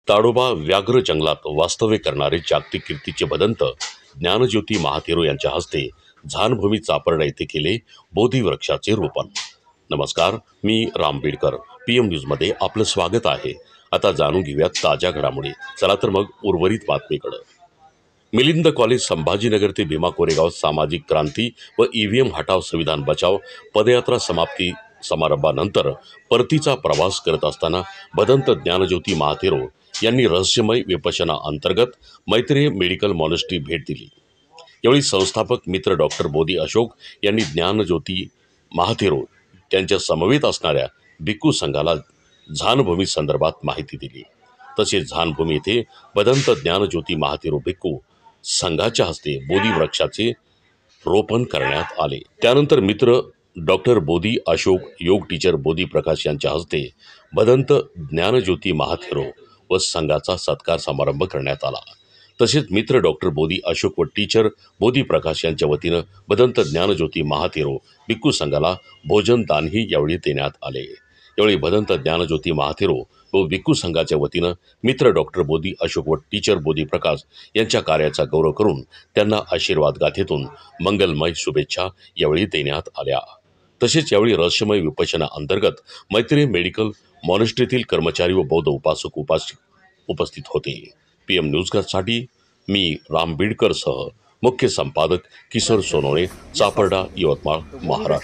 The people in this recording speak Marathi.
ताडोबा व्याघ्र जंगलात वास्तव्य करणारे जागतिक कीर्तीचे भदंत ज्ञानज्योती महाथेरो यांच्या हस्ते झानभूमी चापर्डा येथे केले बोधी वृक्षाचे रोपण। नमस्कार, मी राम बीडकर, PM न्यूजमध्ये आपलं स्वागत आहे। आता जाणून घेऊयात ताज्या घडामोडी। चला तर मग उर्वरित बातमीकडे। मिलिंद कॉलेज संभाजीनगर ते भीमा कोरेगाव सामाजिक क्रांती व EVM हटाव संविधान बचाव पदयात्रा समाप्ती समारंभानंतर परतीचा प्रवास करत असताना भदंत ज्ञानज्योती महाथेरो यांनी रहस्यमय विपश्यना अंतर्गत मैत्रेय मेडिकल मॉनेस्ट्री भेट दिली। यावेळी संस्थापक मित्र डॉक्टर बोधी अशोक यांनी ज्ञानज्योती महाथेरो त्यांच्या समवेत असणाऱ्या भिक्खू संघाला झानभूमी संदर्भात माहिती दिली। तसेच झानभूमी येथे भदंत ज्ञानज्योती महाथेरो भिक्खू संघाच्या हस्ते बोधी वृक्षाचे रोपण करण्यात आले। त्यानंतर मित्र डॉक्टर बोधी अशोक, योग टीचर बोधी प्रकाश यांच्या हस्ते भदंत ज्ञानज्योती महाथेरो व संघाचा सत्कार समारंभ करण्यात आला। तसेच मित्र डॉक्टर बोधी अशोक व टीचर बोधी प्रकाश यांच्या वतीनं भदंत ज्ञानज्योती महाथेरो भिक्खू संघाला भोजन दानही यावेळी देण्यात आले। यावेळी भदंत ज्ञानज्योती महाथेरो व भिक्खू संघाच्या वतीनं मित्र डॉक्टर बोधी अशोक व टीचर बोधी प्रकाश यांच्या कार्याचा गौरव करून त्यांना आशीर्वाद गाथेतून मंगलमय शुभेच्छा यावेळी देण्यात आल्या। तसेच यावेळी रहस्यमय विपश्यना अंतर्गत मैत्रेय मेडिकल मॉनेस्ट्रीतील कर्मचारी व बौद्ध उपासक उपस्थित होते। PM न्यूजसाठी मी राम बीडकर सह मुख्य संपादक किशोर सोनवणे, चापर्डा, यवतमाळ, महाराष्ट्र।